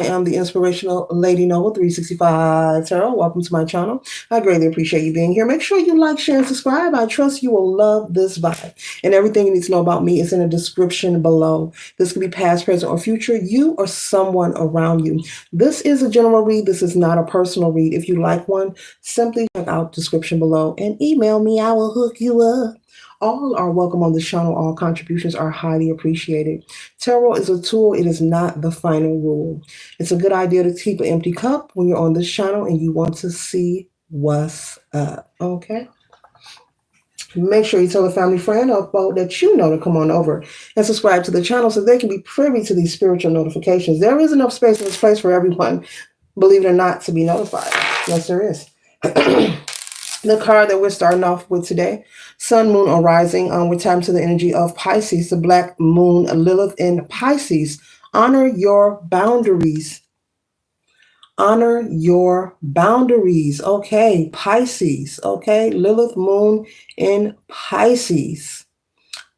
I am the Inspirational Lady Noble 365 Tarot. Welcome to my channel. I greatly appreciate you being here. Make sure you like, share, and subscribe. I trust you will love this vibe. And everything you need to know about me is in the description below. This could be past, present, or future. You or someone around you. This is a general read. This is not a personal read. If you like one, simply check out the description below and email me. I will hook you up. All are welcome on the channel. All contributions are highly appreciated. Tarot is a tool. It is not the final rule. It's a good idea to keep an empty cup when you're on this channel and you want to see what's up. Okay? Make sure you tell a family friend or folk that you know to come on over and subscribe to the channel so they can be privy to these spiritual notifications. There is enough space in this place for everyone, believe it or not, to be notified. Yes, there is. The card that we're starting off with today, Sun, Moon, or Rising. We're tapping to the energy of Pisces, the Black Moon, Lilith in Pisces. Honor your boundaries. Honor your boundaries. Okay, Pisces. Okay, Lilith Moon in Pisces.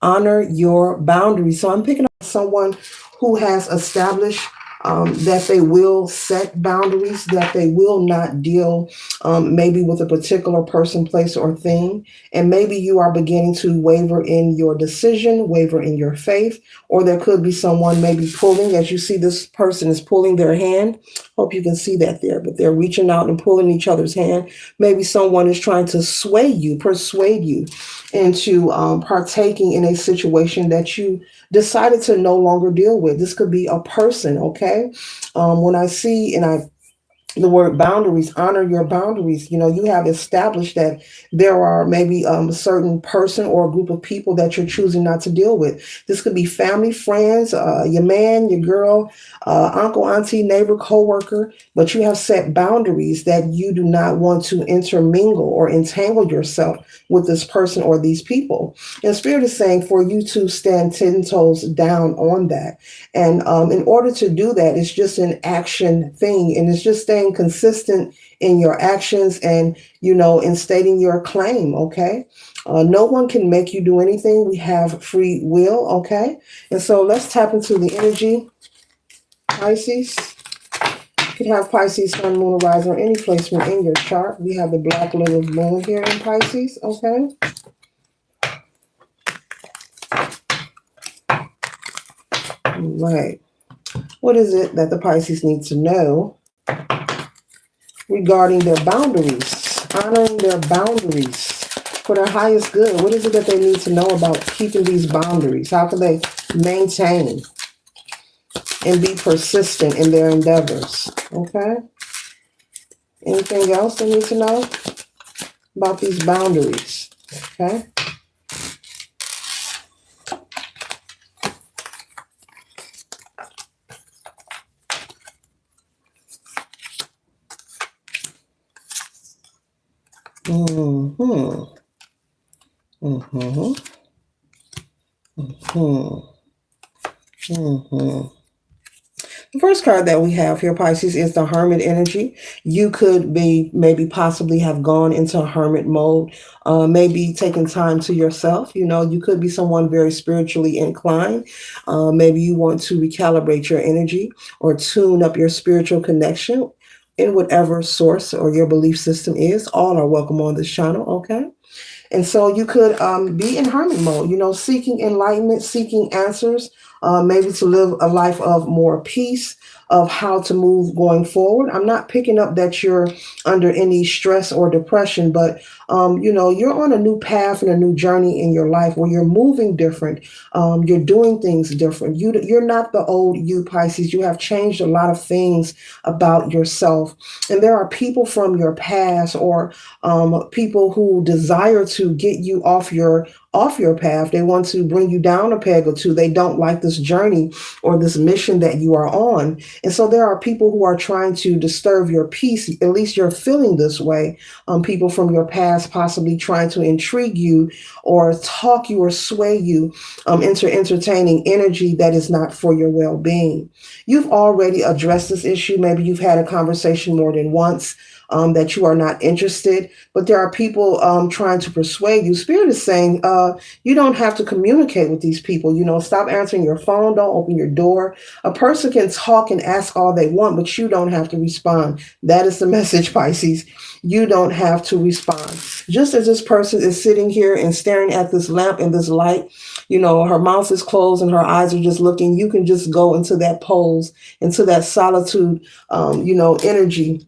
Honor your boundaries. So I'm picking up someone who has established that they will set boundaries, that they will not deal maybe with a particular person, place, or thing. And maybe you are beginning to waver in your decision, waver in your faith, or there could be someone maybe pulling, as you see this person is pulling their hand. Hope you can see that there, but they're reaching out and pulling each other's hand. Maybe someone is trying to sway you, persuade you into partaking in a situation that you decided to no longer deal with. This could be a person, okay? When I see the word boundaries, honor your boundaries. You know, you have established that there are maybe a certain person or a group of people that you're choosing not to deal with. This could be family, friends, your man, your girl, uncle, auntie, neighbor, coworker, but you have set boundaries that you do not want to intermingle or entangle yourself with this person or these people. And Spirit is saying for you to stand 10 toes down on that. And in order to do that, it's just an action thing, and it's just staying consistent in your actions and, you know, in stating your claim, okay? No one can make you do anything. We have free will, okay? And so let's tap into the energy. Pisces. You could have Pisces, Sun, Moon, Rising, or any placement in your chart. We have the Black Lilith Moon here in Pisces, okay? All right. What is it that the Pisces need to know regarding their boundaries, honoring their boundaries for their highest good? What is it that they need to know about keeping these boundaries? How can they maintain and be persistent in their endeavors? Okay. Anything else they need to know about these boundaries? Okay. Mm-hmm. Mm-hmm. Mm-hmm. Mm-hmm. The first card that we have here, Pisces, is the Hermit energy. You could be maybe possibly have gone into hermit mode, maybe taking time to yourself. You know, you could be someone very spiritually inclined. Maybe you want to recalibrate your energy or tune up your spiritual connection in whatever source or your belief system is. All are welcome on this channel, okay? And so you could be in hermit mode, you know, seeking enlightenment, seeking answers, maybe to live a life of more peace, of how to move going forward. I'm not picking up that you're under any stress or depression, but, you know, you're on a new path and a new journey in your life where you're moving different. You're doing things different. You're not the old you, Pisces. You have changed a lot of things about yourself. And there are people from your past or people who desire to get you off your path. They want to bring you down a peg or two. They don't like this journey or this mission that you are on. And so there are people who are trying to disturb your peace. At least you're feeling this way. People from your past possibly trying to intrigue you or talk you or sway you into entertaining energy that is not for your well-being. You've already addressed this issue. Maybe you've had a conversation more than once. that you are not interested, but there are people trying to persuade you. Spirit is saying you don't have to communicate with these people. Stop answering your phone. Don't open your door. A person can talk and ask all they want, but you don't have to respond. That is the message, Pisces. You don't have to respond. Just as this person is sitting here and staring at this lamp and this light, her mouth is closed and her eyes are just looking, you can just go into that pose, into that solitude, energy,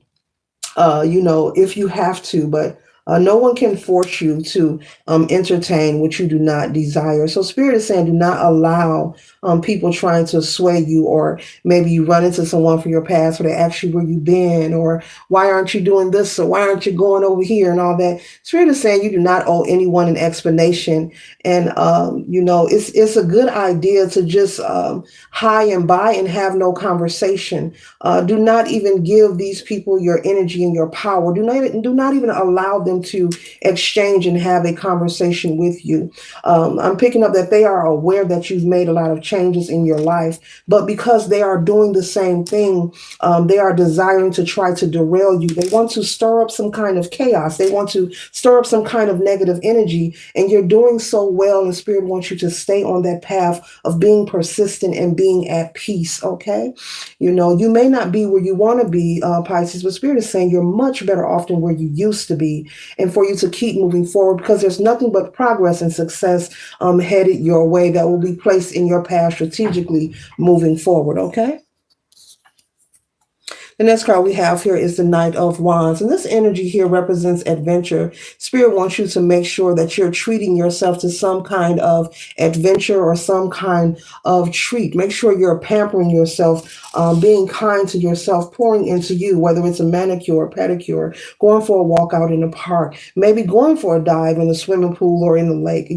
if you have to, but no one can force you to entertain what you do not desire. So Spirit is saying do not allow people trying to sway you, or maybe you run into someone from your past where they ask you where you've been, or why aren't you doing this, or why aren't you going over here and all that. Spirit is saying you do not owe anyone an explanation. And, it's a good idea to just high and by and have no conversation. Do not even give these people your energy and your power. Do not even allow them to exchange and have a conversation with you. I'm picking up that they are aware that you've made a lot of changes in your life, but because they are doing the same thing, they are desiring to try to derail you. They want to stir up some kind of chaos. They want to stir up some kind of negative energy, and you're doing so well, and Spirit wants you to stay on that path of being persistent and being at peace, okay? You may not be where you want to be, Pisces, but Spirit is saying you're much better off than where you used to be, and for you to keep moving forward, because there's nothing but progress and success headed your way that will be placed in your path strategically moving forward, okay? The next card we have here is the Knight of Wands. And this energy here represents adventure. Spirit wants you to make sure that you're treating yourself to some kind of adventure or some kind of treat. Make sure you're pampering yourself, being kind to yourself, pouring into you, whether it's a manicure, pedicure, going for a walk out in the park, maybe going for a dive in the swimming pool or in the lake,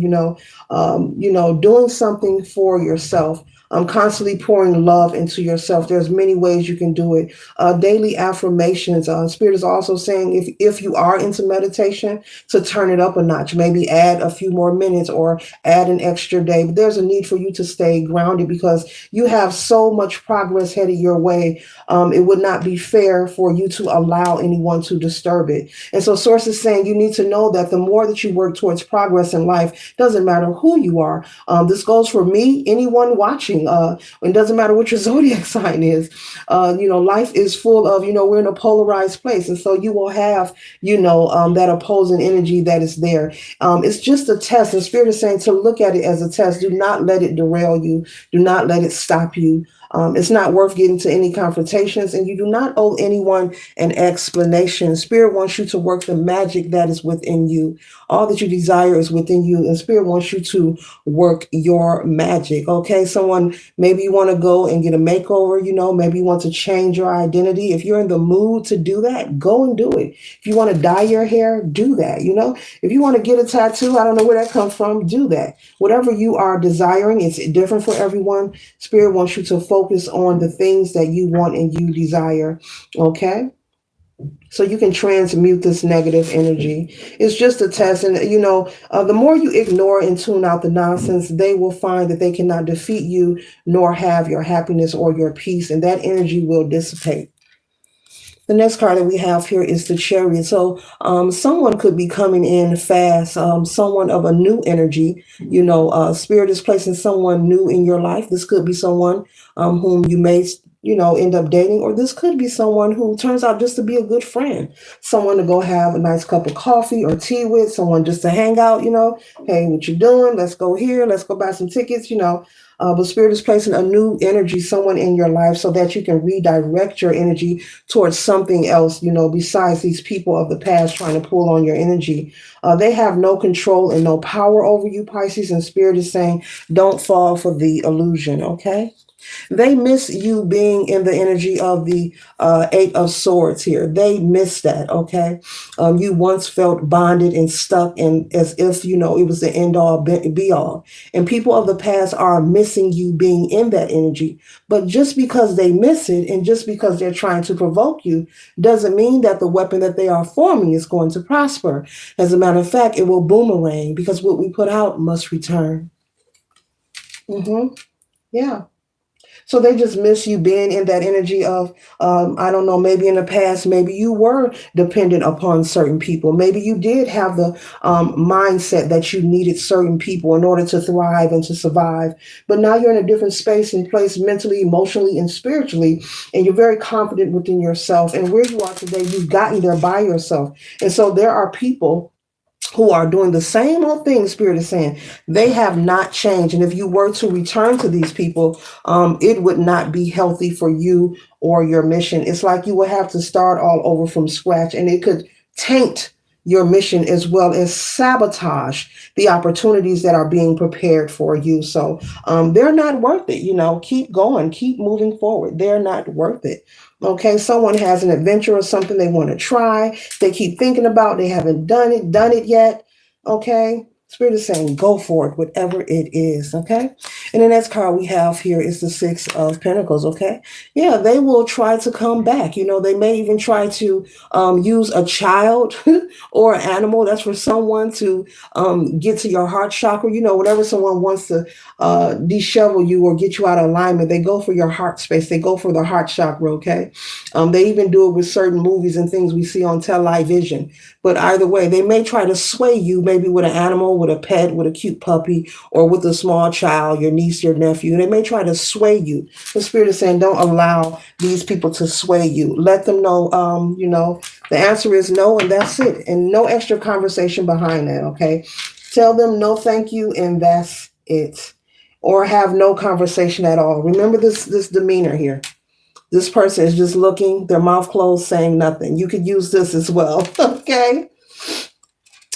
doing something for yourself. Constantly pouring love into yourself. There's many ways you can do it. Daily affirmations. Spirit is also saying if you are into meditation, to turn it up a notch. Maybe add a few more minutes or add an extra day. But there's a need for you to stay grounded because you have so much progress headed your way. It would not be fair for you to allow anyone to disturb it. And so Source is saying you need to know that the more that you work towards progress in life, doesn't matter who you are. This goes for me, anyone watching. It doesn't matter what your zodiac sign is. Life is full of, we're in a polarized place. And so you will have, that opposing energy that is there. It's just a test. And Spirit is saying to look at it as a test. Do not let it derail you. Do not let it stop you. It's not worth getting to any confrontations, and you do not owe anyone an explanation. Spirit wants you to work the magic that is within you. All that you desire is within you, and Spirit wants you to work your magic. Okay, maybe you want to go and get a makeover, maybe you want to change your identity. If you're in the mood to do that, go and do it. If you want to dye your hair, do that. If you want to get a tattoo, I don't know where that comes from, do that. Whatever you are desiring, it's different for everyone. Spirit wants you to focus on the things that you want and you desire, okay? So you can transmute this negative energy. It's just a test. And, the more you ignore and tune out the nonsense, they will find that they cannot defeat you nor have your happiness or your peace, and that energy will dissipate. The next card that we have here is the Chariot. So someone could be coming in fast, someone of a new energy. Spirit is placing someone new in your life. This could be someone whom you may, end up dating, or this could be someone who turns out just to be a good friend, someone to go have a nice cup of coffee or tea with, someone just to hang out, hey, what you doing? Let's go here. Let's go buy some tickets, but Spirit is placing a new energy, someone in your life, so that you can redirect your energy towards something else, besides these people of the past trying to pull on your energy. They have no control and no power over you, Pisces, and Spirit is saying, don't fall for the illusion, okay? They miss you being in the energy of the Eight of Swords here. They miss that, okay? You once felt bonded and stuck, and as if, it was the end all be all. And people of the past are missing you being in that energy. But just because they miss it and just because they're trying to provoke you doesn't mean that the weapon that they are forming is going to prosper. As a matter of fact, it will boomerang, because what we put out must return. Yeah. So they just miss you being in that energy of, I don't know, maybe in the past, maybe you were dependent upon certain people. Maybe you did have the mindset that you needed certain people in order to thrive and to survive. But now you're in a different space and place mentally, emotionally, and spiritually, and you're very confident within yourself. And where you are today, you've gotten there by yourself. And so there are people who are doing the same old thing. Spirit is saying they have not changed, and if you were to return to these people, it would not be healthy for you or your mission. It's like you would have to start all over from scratch, and it could taint your mission as well as sabotage the opportunities that are being prepared for you. So they're not worth it. Keep going, keep moving forward. They're not worth it. Okay, someone has an adventure or something they want to try. They keep thinking about, they haven't done it yet. Okay, Spirit is saying go for it, whatever it is. Okay, and the next card we have here is the Six of Pentacles. Okay, yeah, they will try to come back. They may even try to use a child or an animal. That's for someone to get to your heart chakra. Whenever someone wants to dishevel you or get you out of alignment, they go for your heart space. They go for the heart chakra. Okay, they even do it with certain movies and things we see on television. But either way, they may try to sway you, maybe with an animal, with a pet, with a cute puppy, or with a small child, your niece, your nephew. They may try to sway you. The Spirit is saying, don't allow these people to sway you. Let them know, the answer is no, and that's it. And no extra conversation behind that, okay? Tell them no, thank you, and that's it. Or have no conversation at all. Remember this demeanor here. This person is just looking, their mouth closed, saying nothing. You could use this as well, okay?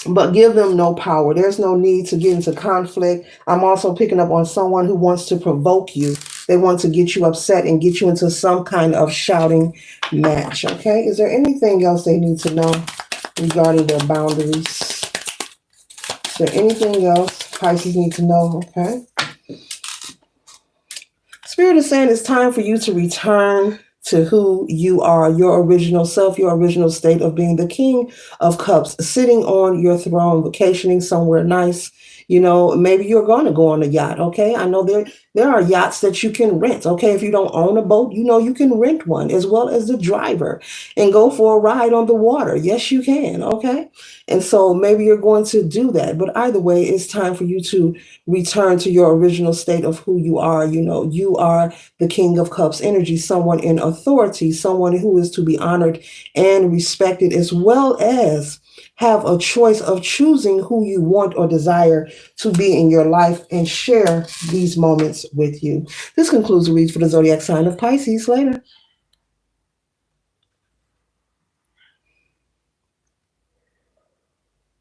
But give them no power. There's no need to get into conflict. I'm also picking up on someone who wants to provoke you. They want to get you upset and get you into some kind of shouting match, okay? Is there anything else they need to know regarding their boundaries? Is there anything else Pisces need to know, okay? Spirit is saying it's time for you to return to who you are, your original self, your original state of being the King of Cups, sitting on your throne, vacationing somewhere nice. Maybe you're going to go on a yacht, okay? I know there are yachts that you can rent, okay? If you don't own a boat, you can rent one as well as the driver and go for a ride on the water. Yes, you can, okay? And so maybe you're going to do that. But either way, it's time for you to return to your original state of who you are. You are the King of Cups energy, someone in authority, someone who is to be honored and respected, as well as have a choice of choosing who you want or desire to be in your life and share these moments with you. This concludes the read for the zodiac sign of Pisces. Later.